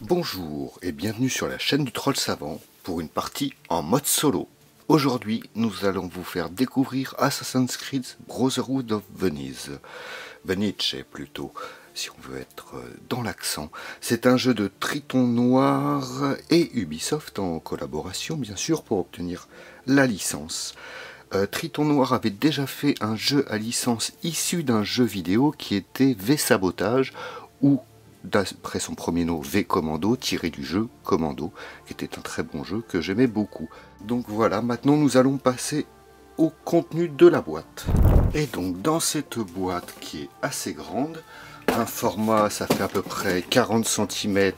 Bonjour et bienvenue sur la chaîne du Troll Savant pour une partie en mode solo. Aujourd'hui, nous allons vous faire découvrir Assassin's Creed Brotherhood of Venice. Venice plutôt, si on veut être dans l'accent. C'est un jeu de Triton Noir et Ubisoft en collaboration bien sûr pour obtenir la licence. Triton Noir avait déjà fait un jeu à licence issu d'un jeu vidéo qui était V-Sabotage, ou d'après son premier nom V-Commando, tiré du jeu Commando, qui était un très bon jeu que j'aimais beaucoup. Donc voilà, maintenant nous allons passer au contenu de la boîte. Et donc dans cette boîte qui est assez grande, un format, ça fait à peu près 40 cm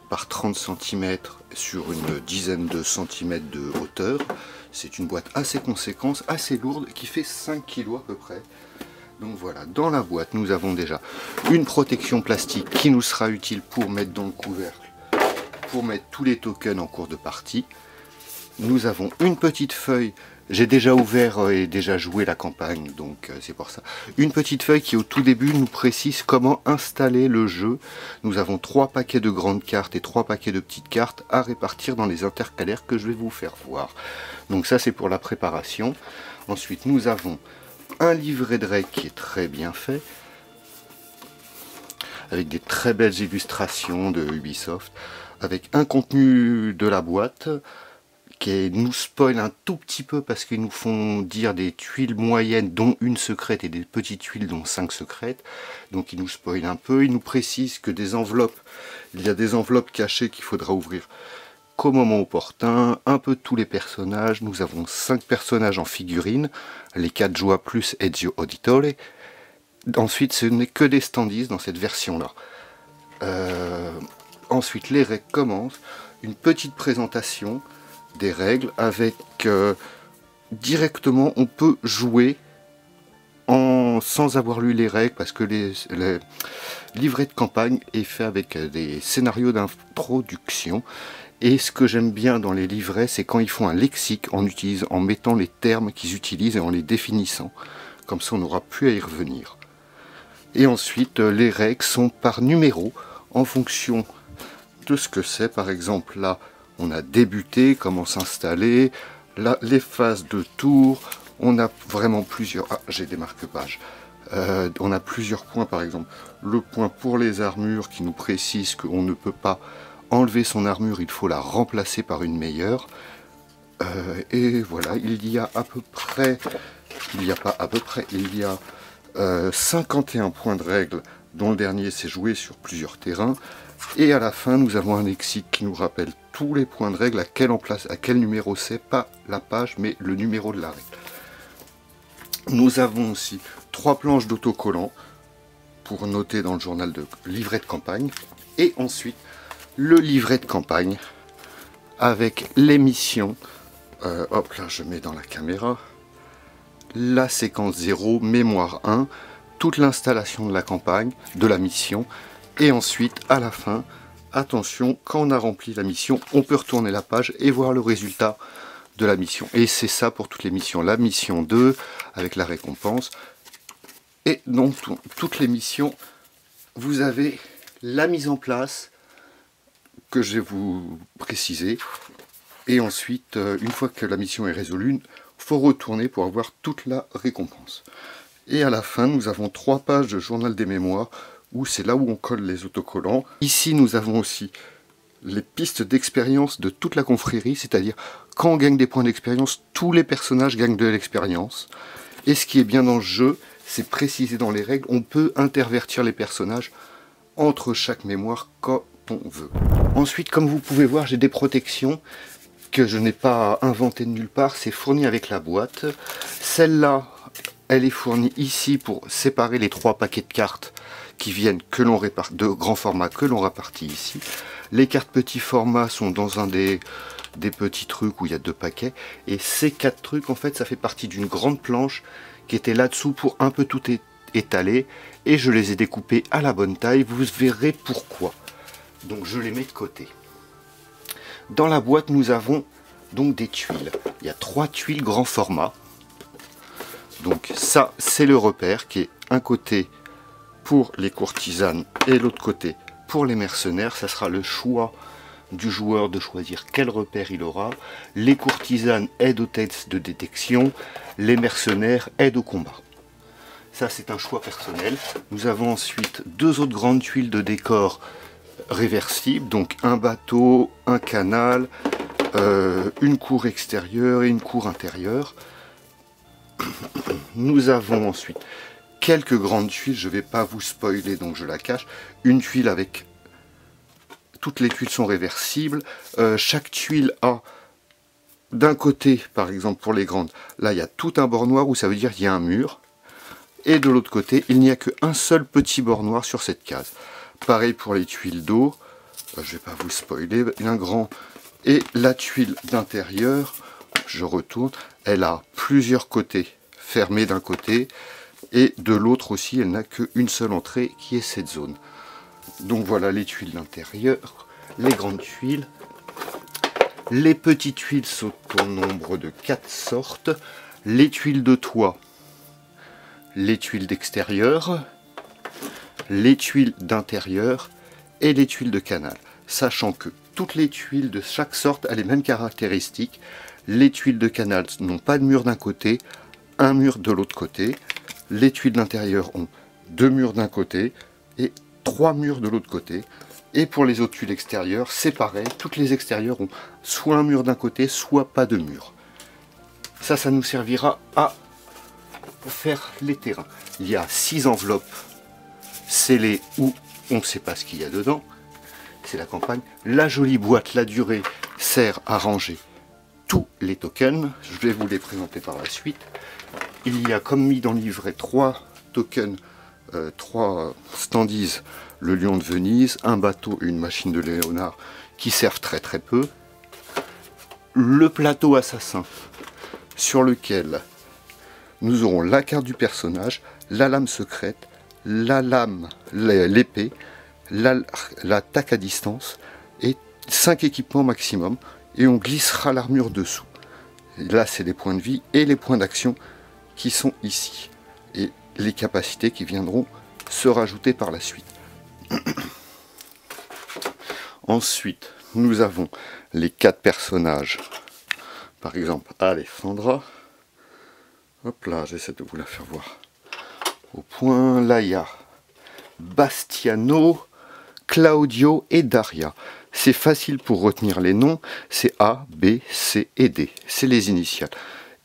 par 30 cm sur une dizaine de centimètres de hauteur. C'est une boîte assez conséquente, assez lourde, qui fait 5 kg à peu près. Donc voilà, dans la boîte, nous avons déjà une protection plastique qui nous sera utile pour mettre dans le couvercle, pour mettre tous les tokens en cours de partie. Nous avons une petite feuille, j'ai déjà ouvert et déjà joué la campagne, donc c'est pour ça. Une petite feuille qui au tout début nous précise comment installer le jeu. Nous avons 3 paquets de grandes cartes et 3 paquets de petites cartes à répartir dans les intercalaires que je vais vous faire voir. Donc ça c'est pour la préparation. Ensuite nous avons un livret de règles qui est très bien fait, avec des très belles illustrations de Ubisoft, avec un contenu de la boîte qui nous spoil un tout petit peu parce qu'ils nous font dire des tuiles moyennes dont une secrète et des petites tuiles dont 5 secrètes. Donc ils nous spoilent un peu, ils nous précisent que des enveloppes, il y a des enveloppes cachées qu'il faudra ouvrir qu'au moment opportun, un peu tous les personnages. Nous avons 5 personnages en figurines, les 4 joueurs plus Ezio Auditore. Ensuite, ce n'est que des standees dans cette version-là. Ensuite, les règles commencent. Une petite présentation des règles avec directement, on peut jouer sans avoir lu les règles, parce que les livrets de campagne est fait avec des scénarios d'introduction. Et ce que j'aime bien dans les livrets, c'est quand ils font un lexique en mettant les termes qu'ils utilisent et en les définissant. Comme ça, on n'aura plus à y revenir. Et ensuite, les règles sont par numéro, en fonction de ce que c'est. Par exemple, là, on a débuté, comment s'installer, là, les phases de tour. On a vraiment plusieurs... Ah, j'ai des marque-pages. On a plusieurs points, par exemple. Le point pour les armures qui nous précise qu'on ne peut pas enlever son armure, il faut la remplacer par une meilleure. Et voilà, il y a à peu près, il n'y a pas à peu près, il y a 51 points de règles, dont le dernier c'est joué sur plusieurs terrains. Et à la fin, nous avons un lexique qui nous rappelle tous les points de règles, à quel numéro c'est, pas la page, mais le numéro de la règle. Nous avons aussi 3 planches d'autocollants pour noter dans le journal de livret de campagne. Et ensuite, le livret de campagne avec les missions. Hop là, je mets dans la caméra. La séquence 0, mémoire 1, toute l'installation de la campagne, de la mission. Et ensuite, à la fin, attention, quand on a rempli la mission, on peut retourner la page et voir le résultat de la mission. Et c'est ça pour toutes les missions. La mission 2, avec la récompense. Et donc, toutes les missions, vous avez la mise en place que je vais vous préciser. Et ensuite, une fois que la mission est résolue, il faut retourner pour avoir toute la récompense. Et à la fin, nous avons 3 pages de journal des mémoires, où c'est là où on colle les autocollants. Ici, nous avons aussi les pistes d'expérience de toute la confrérie, c'est-à-dire quand on gagne des points d'expérience, tous les personnages gagnent de l'expérience. Et ce qui est bien dans le jeu, c'est précisé dans les règles, on peut intervertir les personnages entre chaque mémoire quand on veut. Ensuite, comme vous pouvez voir, j'ai des protections que je n'ai pas inventées de nulle part, c'est fourni avec la boîte. Celle-là, elle est fournie ici pour séparer les 3 paquets de cartes qui viennent de grand format que l'on répartit ici. Les cartes petit format sont dans un des petits trucs où il y a 2 paquets. Et ces 4 trucs, en fait, ça fait partie d'une grande planche qui était là-dessous pour un peu tout étaler. Et je les ai découpés à la bonne taille. Vous verrez pourquoi. Donc je les mets de côté. Dans la boîte, nous avons donc des tuiles. Il y a 3 tuiles grand format. Donc ça, c'est le repère qui est un côté pour les courtisanes et l'autre côté pour les mercenaires. Ça sera le choix du joueur de choisir quel repère il aura. Les courtisanes aident aux tests de détection, les mercenaires aident au combat. Ça, c'est un choix personnel. Nous avons ensuite deux autres grandes tuiles de décor réversibles, donc un bateau, un canal, une cour extérieure et une cour intérieure. Nous avons ensuite quelques grandes tuiles, je ne vais pas vous spoiler donc je la cache. Une tuile avec... Toutes les tuiles sont réversibles. Chaque tuile a d'un côté, par exemple pour les grandes, là il y a tout un bord noir où ça veut dire qu'il y a un mur. Et de l'autre côté, il n'y a qu'un seul petit bord noir sur cette case. Pareil pour les tuiles d'eau. Je ne vais pas vous spoiler. Un grand. Et la tuile d'intérieur, je retourne, elle a plusieurs côtés fermés d'un côté. Et de l'autre aussi, elle n'a qu'une seule entrée qui est cette zone. Donc voilà les tuiles d'intérieur, les grandes tuiles. Les petites tuiles sont au nombre de 4 sortes. Les tuiles de toit, les tuiles d'extérieur, les tuiles d'intérieur et les tuiles de canal. Sachant que toutes les tuiles de chaque sorte ont les mêmes caractéristiques. Les tuiles de canal n'ont pas de mur d'un côté, un mur de l'autre côté. Les tuiles d'intérieur ont 2 murs d'un côté et 3 murs de l'autre côté. Et pour les autres tuiles extérieures, c'est pareil. Toutes les extérieures ont soit un mur d'un côté, soit pas de mur. Ça nous servira à faire les terrains. Il y a 6 enveloppes scellées où on ne sait pas ce qu'il y a dedans. C'est la campagne. La jolie boîte, la durée, sert à ranger tous les tokens. Je vais vous les présenter par la suite. Il y a comme mis dans le livret 3 tokens, 3 standees, le lion de Venise, un bateau et une machine de Léonard qui servent très très peu. Le plateau assassin sur lequel nous aurons la carte du personnage, la lame secrète, la lame, l'épée, l'attaque à distance et 5 équipements maximum. Et on glissera l'armure dessous. Et là, c'est les points de vie et les points d'action qui sont ici. Et les capacités qui viendront se rajouter par la suite. Ensuite, nous avons les 4 personnages. Par exemple, Alessandra. Hop là, j'essaie de vous la faire voir. Au point, là, il y a Bastiano, Claudio et Daria. C'est facile pour retenir les noms. C'est A, B, C et D. C'est les initiales.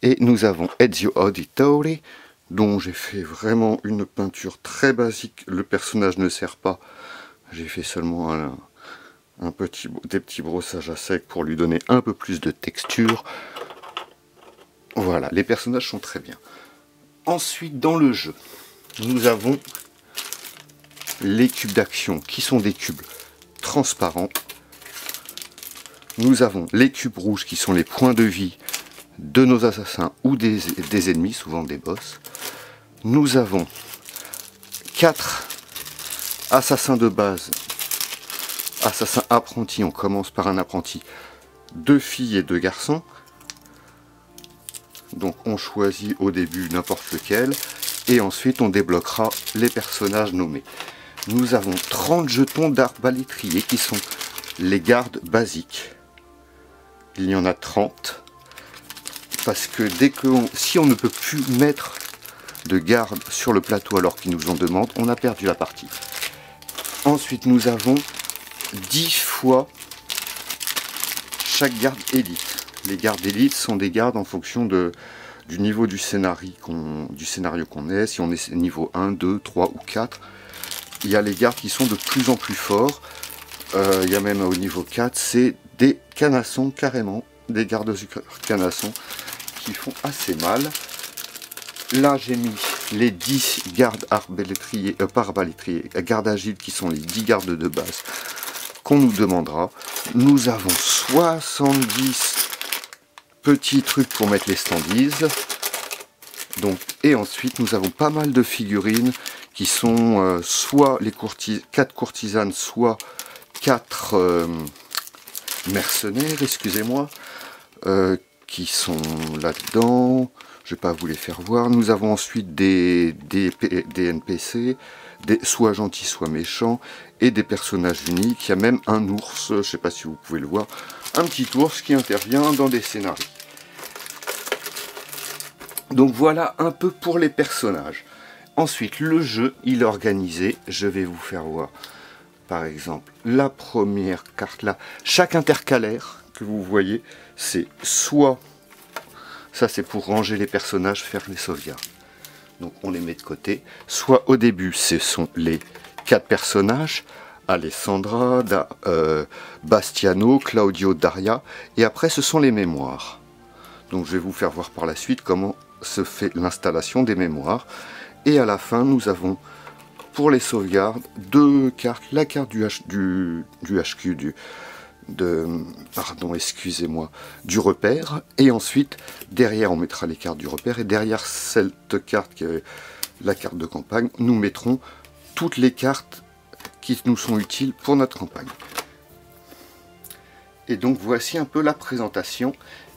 Et nous avons Ezio Auditore, dont j'ai fait vraiment une peinture très basique. Le personnage ne sert pas. J'ai fait seulement des petits brossages à sec pour lui donner un peu plus de texture. Voilà, les personnages sont très bien. Ensuite, dans le jeu, nous avons les cubes d'action, qui sont des cubes transparents. Nous avons les cubes rouges, qui sont les points de vie de nos assassins ou des ennemis, souvent des boss. Nous avons 4 assassins de base, assassins apprentis. On commence par un apprenti, 2 filles et 2 garçons. Donc on choisit au début n'importe lequel et ensuite on débloquera les personnages nommés. Nous avons 30 jetons d'arbalétrier qui sont les gardes basiques. Il y en a 30 parce que si on ne peut plus mettre de garde sur le plateau alors qu'ils nous en demandent, on a perdu la partie. Ensuite nous avons 10 fois chaque garde élite. Les gardes élites sont des gardes en fonction du niveau du scénario qu'on est. Si on est niveau 1, 2, 3 ou 4, il y a les gardes qui sont de plus en plus forts. Il y a même au niveau 4, c'est des canassons carrément, des gardes canassons qui font assez mal. Là j'ai mis les 10 gardes arbalétriers, gardes agiles qui sont les 10 gardes de base qu'on nous demandera. Nous avons 70 petits trucs pour mettre les standees. Donc, et ensuite nous avons pas mal de figurines qui sont soit les 4 courtisanes, soit 4 mercenaires, excusez-moi, qui sont là-dedans. Je ne vais pas vous les faire voir. Nous avons ensuite des NPC, soit gentils, soit méchants, et des personnages uniques. Il y a même un ours, je ne sais pas si vous pouvez le voir, un petit ours qui intervient dans des scénarios. Donc voilà un peu pour les personnages. Ensuite, le jeu, il est organisé. Je vais vous faire voir, par exemple, la première carte là. Chaque intercalaire que vous voyez, c'est soit... Ça, c'est pour ranger les personnages, faire les sauvegardes. Donc on les met de côté. Soit au début, ce sont les 4 personnages. Alessandra, Bastiano, Claudio, Daria. Et après, ce sont les mémoires. Donc je vais vous faire voir par la suite comment se fait l'installation des mémoires. Et à la fin, nous avons, pour les sauvegardes, 2 cartes. La carte du HQ, du repère. Et ensuite, derrière, on mettra les cartes du repère. Et derrière cette carte, qui est la carte de campagne, nous mettrons toutes les cartes qui nous sont utiles pour notre campagne. Et donc, voici un peu la présentation.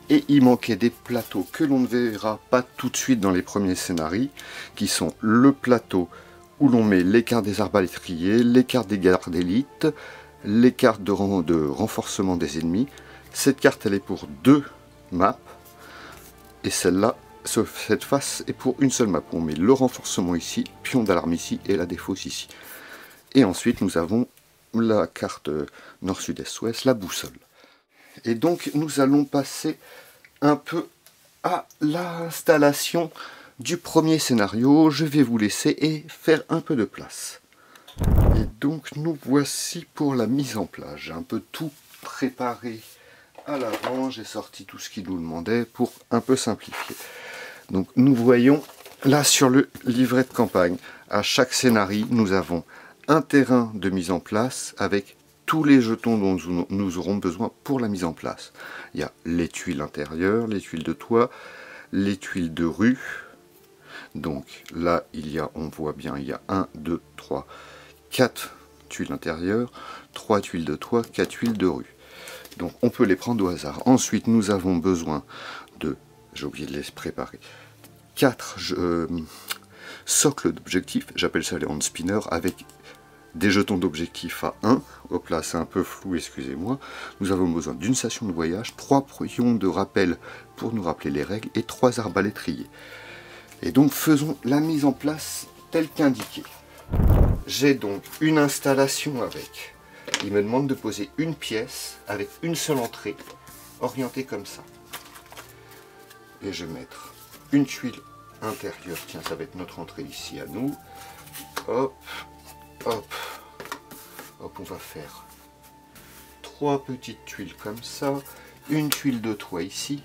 Et il manquait des plateaux que l'on ne verra pas tout de suite dans les premiers scénarios, qui sont le plateau où l'on met les cartes des arbalétriers, les cartes des gardes d'élite, les cartes de renforcement des ennemis. Cette carte, elle est pour 2 maps, et celle-là, cette face est pour une seule map. On met le renforcement ici, pion d'alarme ici, et la défausse ici. Et ensuite, nous avons la carte nord-sud-est-ouest, la boussole. Et donc nous allons passer un peu à l'installation du premier scénario. Je vais vous laisser et faire un peu de place. Et donc nous voici pour la mise en place. J'ai un peu tout préparé à l'avant. J'ai sorti tout ce qu'il nous demandait pour un peu simplifier. Donc nous voyons là sur le livret de campagne, à chaque scénario, nous avons un terrain de mise en place avec tous les jetons dont nous aurons besoin pour la mise en place. Il y a les tuiles intérieures, les tuiles de toit, les tuiles de rue. Donc là, on voit bien, il y a 1, 2, 3, 4 tuiles intérieures, 3 tuiles de toit, 4 tuiles de rue. Donc on peut les prendre au hasard. Ensuite, nous avons besoin de, j'ai oublié de les préparer, 4 socles d'objectifs, j'appelle ça les hand spinners, avec des jetons d'objectif à 1, hop là c'est un peu flou, excusez-moi. Nous avons besoin d'une station de voyage, 3 pions de rappel pour nous rappeler les règles et 3 arbalétriers. Et donc faisons la mise en place telle qu'indiquée. J'ai donc une installation avec, il me demande de poser une pièce avec une seule entrée, orientée comme ça. Et je vais mettre une tuile intérieure, tiens ça va être notre entrée ici à nous, hop. Hop, hop, on va faire 3 petites tuiles comme ça, une tuile de toit ici,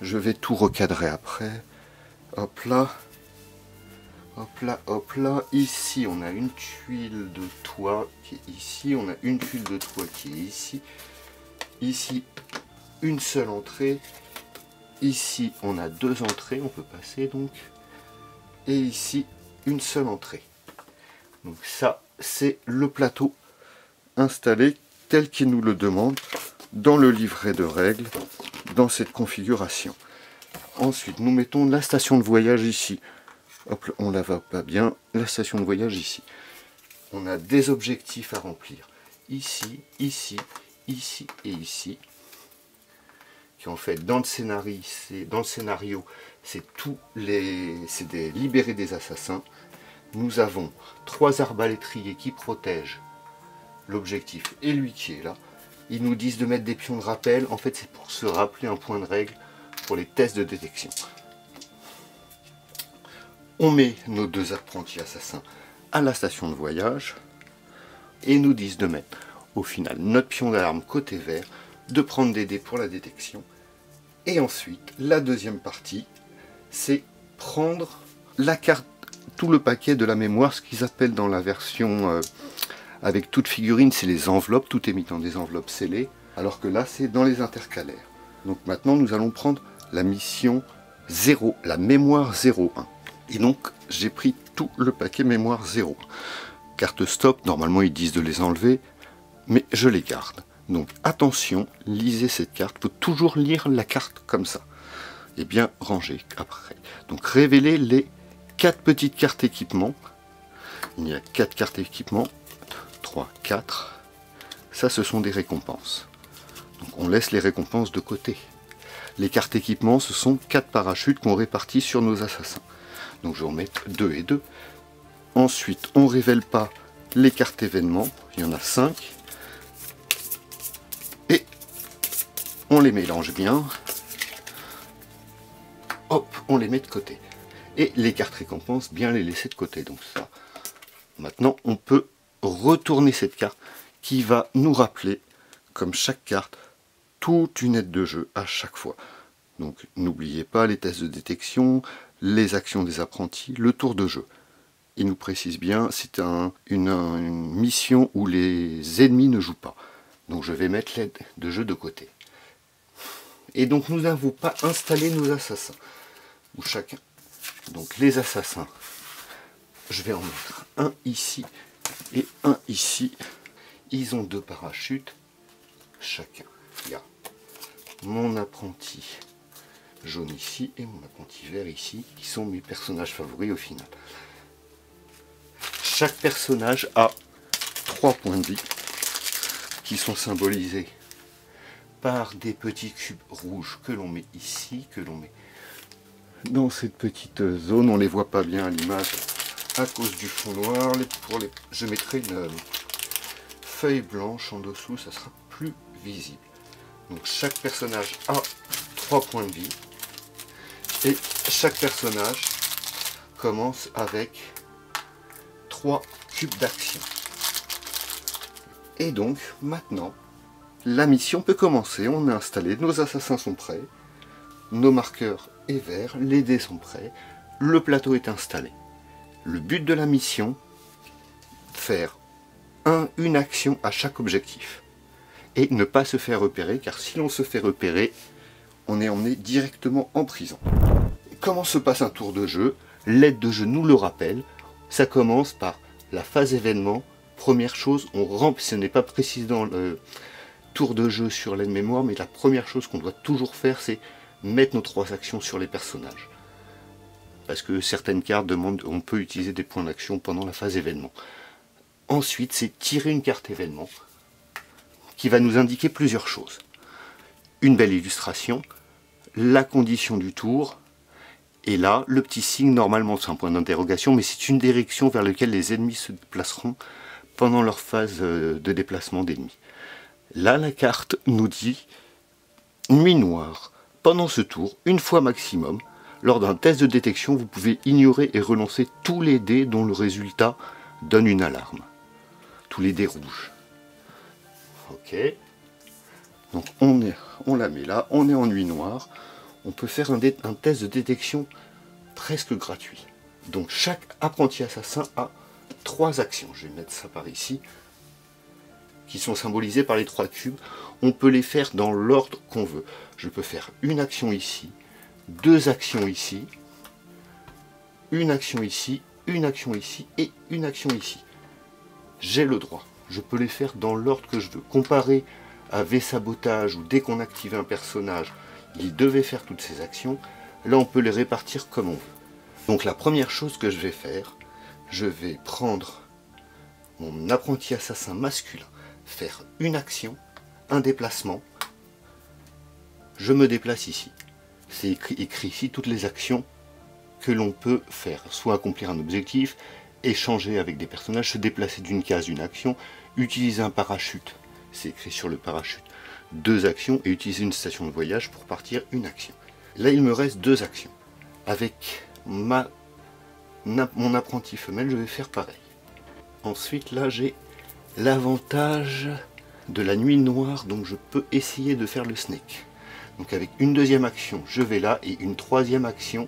je vais tout recadrer après, hop là, hop là, hop là, ici on a une tuile de toit qui est ici, on a une tuile de toit qui est ici, ici une seule entrée, ici on a 2 entrées, on peut passer donc, et ici une seule entrée. Donc ça, c'est le plateau installé tel qu'il nous le demande dans le livret de règles, dans cette configuration. Ensuite, nous mettons la station de voyage ici. Hop, on la va pas bien, la station de voyage ici. On a des objectifs à remplir. Ici, ici, ici et ici. Qui en fait, dans le scénario, c'est libérer des assassins. Nous avons 3 arbalétriers qui protègent l'objectif et lui qui est là. Ils nous disent de mettre des pions de rappel. En fait, c'est pour se rappeler un point de règle pour les tests de détection. On met nos 2 apprentis assassins à la station de voyage et ils nous disent de mettre au final notre pion d'alarme côté vert, de prendre des dés pour la détection. Et ensuite, la deuxième partie, c'est prendre la carte, tout le paquet de la mémoire, ce qu'ils appellent dans la version avec toute figurine, c'est les enveloppes, tout est mis dans des enveloppes scellées, alors que là c'est dans les intercalaires. Donc maintenant nous allons prendre la mission 0, la mémoire 01. Et donc j'ai pris tout le paquet mémoire 0. Carte stop, normalement ils disent de les enlever, mais je les garde. Donc attention, lisez cette carte, il faut toujours lire la carte comme ça. Et bien ranger après. Donc révélez les 4 petites cartes équipement. Il y a 4 cartes équipement. 3, 4. Ça, ce sont des récompenses. Donc on laisse les récompenses de côté. Les cartes équipement, ce sont 4 parachutes qu'on répartit sur nos assassins. Donc je vais en mettre 2 et 2. Ensuite, on ne révèle pas les cartes événements. Il y en a 5. Et on les mélange bien. Hop, on les met de côté. Et les cartes récompenses, bien les laisser de côté. Donc ça. Maintenant, on peut retourner cette carte qui va nous rappeler, comme chaque carte, toute une aide de jeu à chaque fois. Donc n'oubliez pas les tests de détection, les actions des apprentis, le tour de jeu. Il nous précise bien, c'est une mission où les ennemis ne jouent pas. Donc je vais mettre l'aide de jeu de côté. Et donc nous n'avons pas installé nos assassins. Ou chacun. Donc les assassins, je vais en mettre un ici et un ici. Ils ont 2 parachutes chacun. Il y a mon apprenti jaune ici et mon apprenti vert ici, qui sont mes personnages favoris au final. Chaque personnage a 3 points de vie qui sont symbolisés par des petits cubes rouges que l'on met ici, que l'on met dans cette petite zone. On ne les voit pas bien à l'image à cause du fond noir. Je mettrai une feuille blanche en dessous, ça sera plus visible. Donc chaque personnage a 3 points de vie et chaque personnage commence avec 3 cubes d'action. Et donc maintenant la mission peut commencer. On a installé, nos assassins sont prêts, nos marqueurs est vert, les dés sont prêts, le plateau est installé. Le but de la mission, faire une action à chaque objectif. Et ne pas se faire repérer, car si l'on se fait repérer, on est emmené directement en prison. Comment se passe un tour de jeu? L'aide de jeu nous le rappelle. Ça commence par la phase événement. Première chose, on remplit, ce n'est pas précisé dans le tour de jeu sur l'aide mémoire, mais la première chose qu'on doit toujours faire, c'est mettre nos 3 actions sur les personnages. Parce que certaines cartes demandent, on peut utiliser des points d'action pendant la phase événement. Ensuite, c'est tirer une carte événement qui va nous indiquer plusieurs choses. Une belle illustration, la condition du tour, et là, le petit signe, normalement c'est un point d'interrogation, mais c'est une direction vers laquelle les ennemis se déplaceront pendant leur phase de déplacement d'ennemis. Là, la carte nous dit nuit noire. Pendant ce tour, une fois maximum, lors d'un test de détection, vous pouvez ignorer et relancer tous les dés dont le résultat donne une alarme. Tous les dés rouges. Ok. Donc on la met là, on est en nuit noire. On peut faire un test de détection presque gratuit. Donc chaque apprenti assassin a 3 actions. Je vais mettre ça par ici. Qui sont symbolisées par les 3 cubes. On peut les faire dans l'ordre qu'on veut. Je peux faire une action ici, 2 actions ici, une action ici, une action ici et une action ici. J'ai le droit. Je peux les faire dans l'ordre que je veux. Comparé à V-sabotage où dès qu'on activait un personnage, il devait faire toutes ces actions, là on peut les répartir comme on veut. Donc la première chose que je vais faire, je vais prendre mon apprenti assassin masculin, faire une action, un déplacement, je me déplace ici. C'est écrit ici toutes les actions que l'on peut faire, soit accomplir un objectif, échanger avec des personnages, se déplacer d'une case, une action, utiliser un parachute, c'est écrit sur le parachute, 2 actions, et utiliser une station de voyage pour partir, une action. Là il me reste 2 actions. Avec mon apprenti femelle, je vais faire pareil. Ensuite là j'ai l'avantage de la nuit noire, donc je peux essayer de faire le snake. Donc avec une 2e action, je vais là, et une 3e action,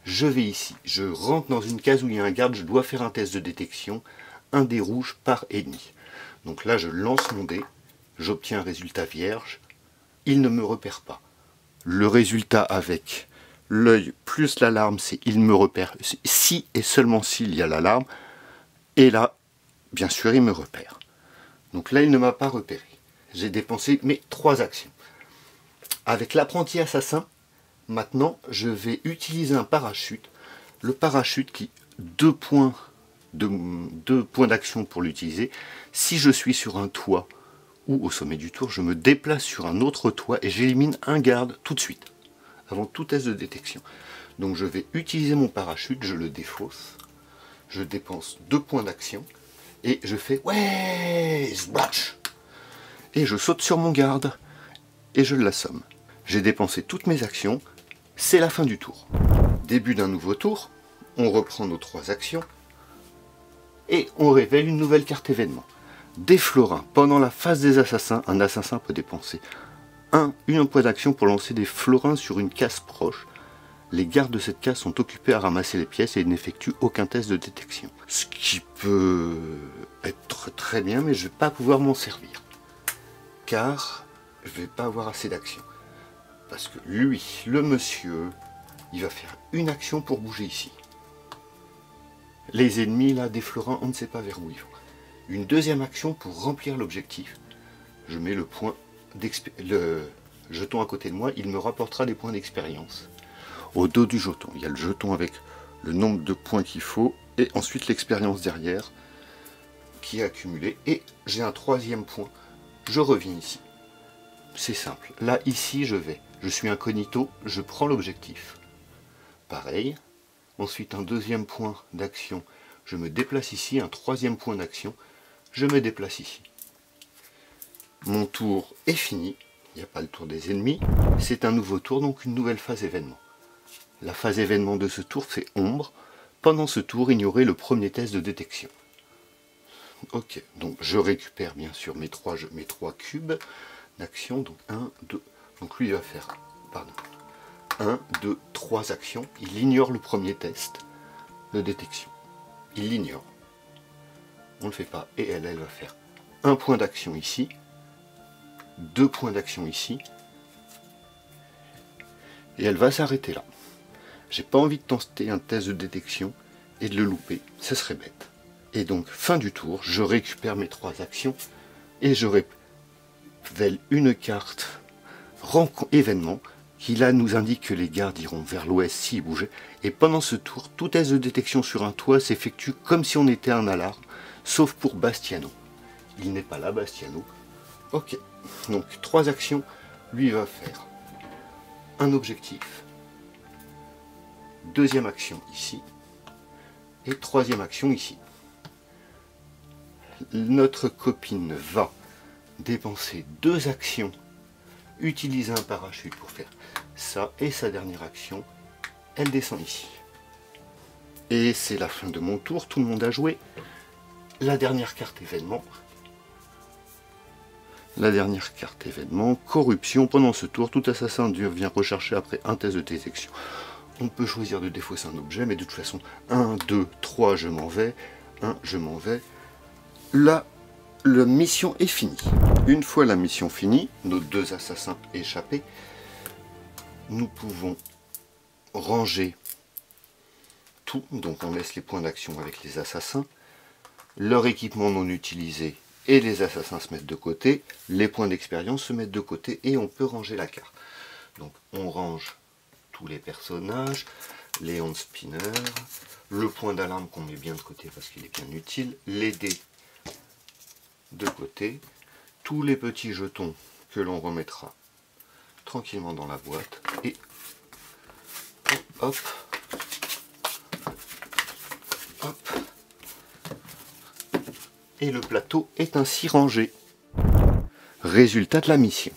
je vais ici. Je rentre dans une case où il y a un garde, je dois faire un test de détection, un dé rouge par ennemi. Donc là je lance mon dé, j'obtiens un résultat vierge, il ne me repère pas. Le résultat avec l'œil plus l'alarme, c'est il me repère si et seulement s'il y a l'alarme, et là, bien sûr, il me repère. Donc là, il ne m'a pas repéré. j'ai dépensé mes 3 actions. Avec l'apprenti assassin, maintenant je vais utiliser un parachute. Le parachute qui 2 points d'action pour l'utiliser. Si je suis sur un toit ou au sommet du tour, je me déplace sur un autre toit et j'élimine un garde tout de suite, avant tout test de détection. Donc je vais utiliser mon parachute, je le défausse, je dépense 2 points d'action et je fais ouais, splash, et je saute sur mon garde et je l'assomme. J'ai dépensé toutes mes actions, c'est la fin du tour. Début d'un nouveau tour, on reprend nos 3 actions et on révèle une nouvelle carte événement. Des florins. Pendant la phase des assassins, un assassin peut dépenser un point d'action pour lancer des florins sur une case proche. Les gardes de cette case sont occupés à ramasser les pièces et ils n'effectuent aucun test de détection. Ce qui peut être très bien, mais je ne vais pas pouvoir m'en servir. Car je ne vais pas avoir assez d'actions. Parce que lui, le monsieur, il va faire une action pour bouger ici. Les ennemis, là, des florins, on ne sait pas vers où ils vont. Une deuxième action pour remplir l'objectif. Je mets le jeton à côté de moi, il me rapportera des points d'expérience. Au dos du jeton, il y a le jeton avec le nombre de points qu'il faut, et ensuite l'expérience derrière, qui est accumulée. Et j'ai un 3e point, je reviens ici. C'est simple. Là, ici, je suis incognito, je prends l'objectif. Pareil. Ensuite, un 2e point d'action, je me déplace ici. Un 3e point d'action, je me déplace ici. Mon tour est fini. Il n'y a pas le tour des ennemis. C'est un nouveau tour, donc une nouvelle phase événement. La phase événement de ce tour, c'est ombre. Pendant ce tour, ignorez le premier test de détection. Ok, donc je récupère bien sûr mes 3 cubes d'action. Donc 1, 2. Donc lui, il va faire, 1, 2, 3 actions. Il ignore le premier test de détection. Il l'ignore. On ne le fait pas. Et elle va faire 1 point d'action ici, 2 points d'action ici, et elle va s'arrêter là. J'ai pas envie de tenter un test de détection et de le louper, ça serait bête. Et donc, fin du tour, je récupère mes 3 actions et je révèle une carte événement qui là nous indique que les gardes iront vers l'ouest s'ils bougeaient. Et pendant ce tour, tout test de détection sur un toit s'effectue comme si on était en alarme, sauf pour Bastiano. Il n'est pas là, Bastiano. Ok, donc 3 actions, lui va faire un objectif, 2e action ici, et 3e action ici. Notre copine va dépenser 2 actions, utiliser un parachute pour faire ça, et sa dernière action, elle descend ici. Et c'est la fin de mon tour, tout le monde a joué. La dernière carte événement. La dernière carte événement, corruption. Pendant ce tour, tout assassin vient rechercher après un test de détection. On peut choisir de défausser un objet, mais de toute façon, 1, 2, 3, je m'en vais. 1, je m'en vais. Là, la mission est finie. Une fois la mission finie, nos 2 assassins échappés, nous pouvons ranger tout. Donc on laisse les points d'action avec les assassins, leur équipement non utilisé et les assassins se mettent de côté, les points d'expérience se mettent de côté et on peut ranger la carte. Donc on range tous les personnages, les hand spinners, le point d'alarme qu'on met bien de côté parce qu'il est bien utile, les dés de côté, tous les petits jetons que l'on remettra tranquillement dans la boîte et hop, hop, et le plateau est ainsi rangé. Résultat de la mission.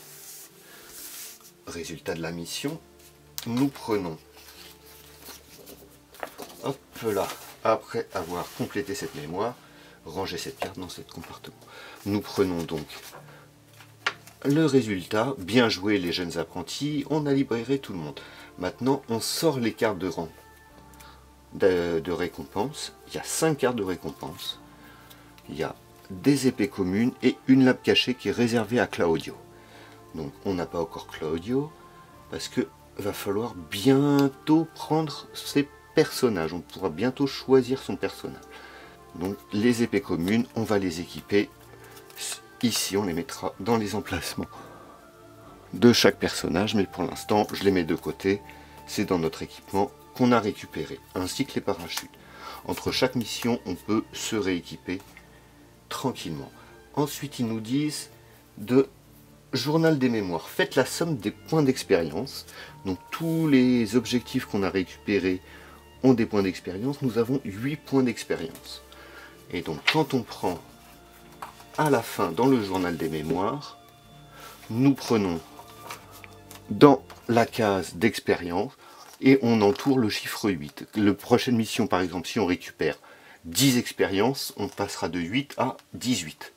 Résultat de la mission, nous prenons, hop là, après avoir complété cette mémoire, ranger cette carte dans ce compartiment. Nous prenons donc le résultat. Bien joué les jeunes apprentis, on a libéré tout le monde. Maintenant on sort les cartes de rang de récompense. Il y a 5 cartes de récompense. Il y a des épées communes et une lame cachée qui est réservée à Claudio. Donc on n'a pas encore Claudio parce que va falloir bientôt prendre ses personnages. On pourra bientôt choisir son personnage. Donc les épées communes, on va les équiper ici on les mettra dans les emplacements de chaque personnage, mais pour l'instant je les mets de côté. C'est dans notre équipement qu'on a récupéré, ainsi que les parachutes. Entre chaque mission, on peut se rééquiper tranquillement. Ensuite, ils nous disent de journal des mémoires. Faites la somme des points d'expérience. Donc tous les objectifs qu'on a récupérés ont des points d'expérience. Nous avons 8 points d'expérience. Et donc quand on prend à la fin dans le journal des mémoires, nous prenons dans la case d'expérience et on entoure le chiffre 8. La prochaine mission, par exemple, si on récupère 10 expériences, on passera de 8 à 18,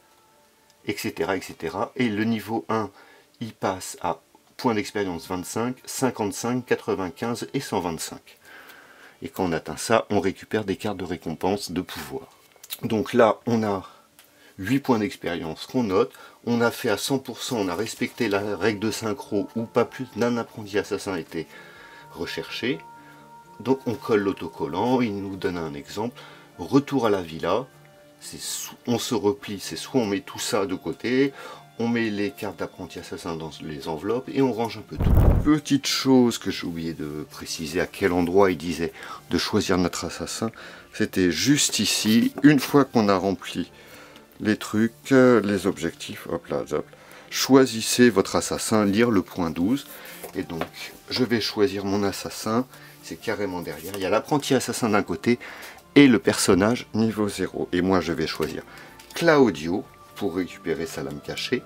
etc., etc. Et le niveau 1, il passe à points d'expérience 25, 55, 95 et 125. Et quand on atteint ça, on récupère des cartes de récompense de pouvoir. Donc là, on a 8 points d'expérience qu'on note. On a fait à 100%, on a respecté la règle de synchro où pas plus d'un apprenti assassin était recherché. Donc on colle l'autocollant, il nous donne un exemple. Retour à la villa, on se replie, c'est soit on met tout ça de côté, on met les cartes d'apprenti assassin dans les enveloppes et on range un peu tout. Petite chose que j'ai oublié de préciser, à quel endroit il disait de choisir notre assassin, c'était juste ici. Une fois qu'on a rempli les trucs, les objectifs, hop là, hop, choisissez votre assassin, lire le point 12. Et donc je vais choisir mon assassin, c'est carrément derrière. Il y a l'apprenti assassin d'un côté et le personnage niveau 0. Et moi je vais choisir Claudio pour récupérer sa lame cachée.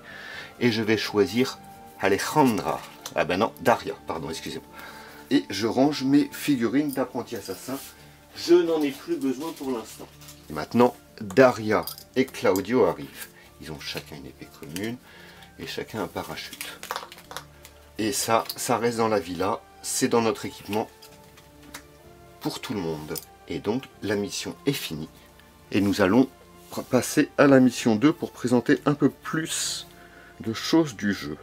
Et je vais choisir Alejandra. Ah ben non, Daria, pardon, excusez-moi. Et je range mes figurines d'apprenti assassin. Je n'en ai plus besoin pour l'instant. Et maintenant, Daria et Claudio arrivent. Ils ont chacun une épée commune et chacun un parachute. Et ça reste dans la villa, c'est dans notre équipement pour tout le monde. Et donc la mission est finie. Et nous allons passer à la mission 2 pour présenter un peu plus de choses du jeu.